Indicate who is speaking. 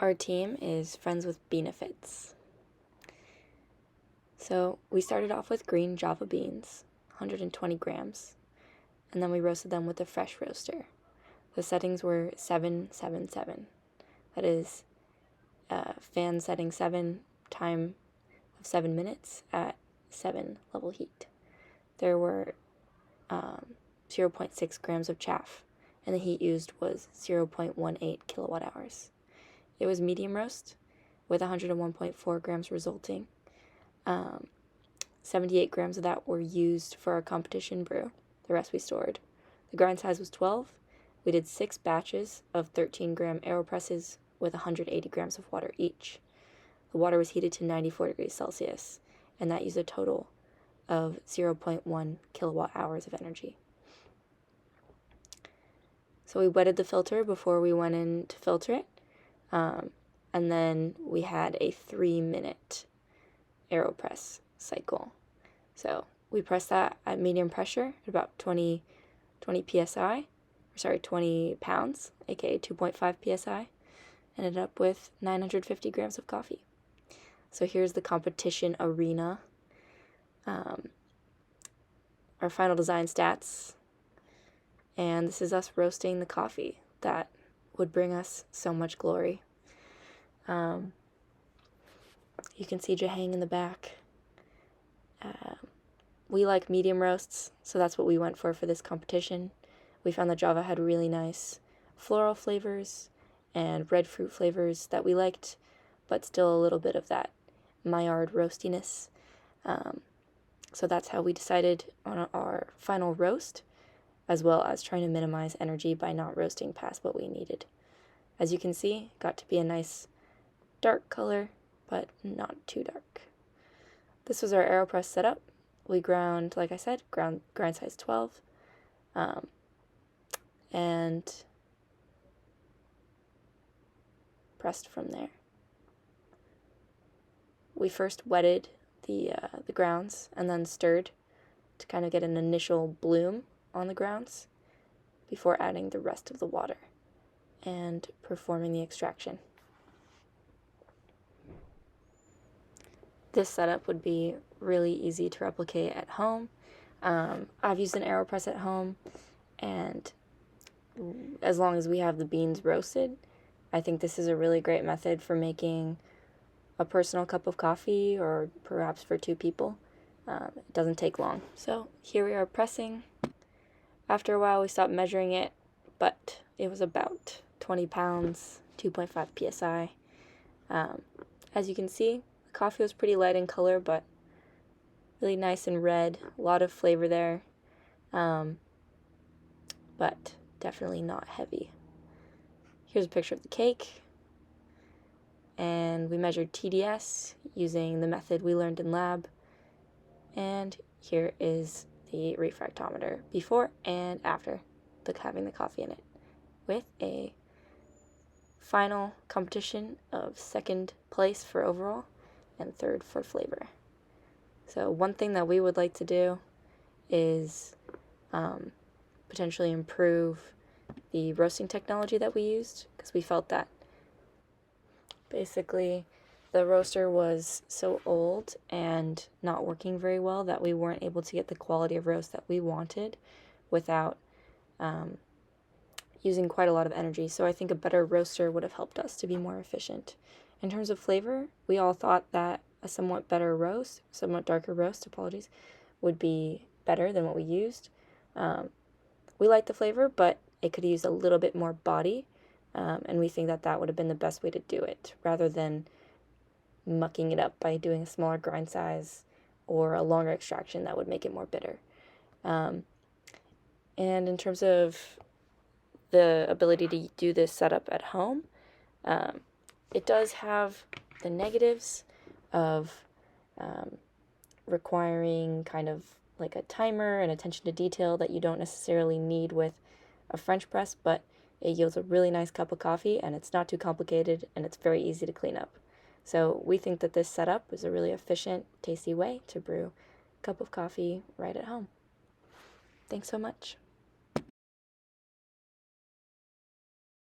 Speaker 1: Our team is friends with Beanefits. So we started off with green Java beans, 120 grams, and then we roasted them with a fresh roaster. The settings were 777. That is fan setting 7, time of 7 minutes at 7 level heat. There were 0.6 grams of chaff, and the heat used was 0.18 kilowatt hours. It was medium roast with 101.4 grams resulting. 78 grams of that were used for our competition brew. The rest we stored. The grind size was 12. We did 6 batches of 13-gram AeroPresses with 180 grams of water each. The water was heated to 94 degrees Celsius, and that used a total of 0.1 kilowatt hours of energy. So we wetted the filter before we went in to filter it, and then we had a 3-minute AeroPress cycle. So we pressed that at medium pressure at about 20 pounds, aka 2.5 psi. Ended up with 950 grams of coffee. So here's the competition arena. Our final design stats. And this is us roasting the coffee that would bring us so much glory. You can see Jahang in the back. We like medium roasts, so that's what we went for this competition. We found that Java had really nice floral flavors and red fruit flavors that we liked, but still a little bit of that Maillard roastiness. So that's how we decided on our final roast, as well as trying to minimize energy by not roasting past what we needed. As you can see, got to be a nice dark color, but not too dark. This was our AeroPress setup. We ground, like I said, grind size 12, and pressed from there. We first wetted the grounds and then stirred to kind of get an initial bloom on the grounds before adding the rest of the water and performing the extraction. This setup would be really easy to replicate at home. I've used an AeroPress at home, and as long as we have the beans roasted, I think this is a really great method for making a personal cup of coffee, or perhaps for 2 people. It doesn't take long. So here we are pressing. After a while we stopped measuring it, but it was about 20 pounds, 2.5 psi. As you can see, the coffee was pretty light in color, but really nice and red. A lot of flavor there, but definitely not heavy. Here's a picture of the cake. And we measured TDS using the method we learned in lab. And here is the refractometer before and after having the coffee in it, with a final competition of 2nd place for overall and 3rd for flavor. So one thing that we would like to do is potentially improve the roasting technology that we used, because we felt that basically the roaster was so old and not working very well that we weren't able to get the quality of roast that we wanted without using quite a lot of energy. So I think a better roaster would have helped us to be more efficient. In terms of flavor, we all thought that a somewhat darker roast, would be better than what we used. We liked the flavor, but it could use a little bit more body. And we think that would have been the best way to do it, rather than mucking it up by doing a smaller grind size or a longer extraction that would make it more bitter. And in terms of the ability to do this setup at home, it does have the negatives of requiring kind of like a timer and attention to detail that you don't necessarily need with a French press, but it yields a really nice cup of coffee, and it's not too complicated, and it's very easy to clean up. So we think that this setup is a really efficient, tasty way to brew a cup of coffee right at home. Thanks so much.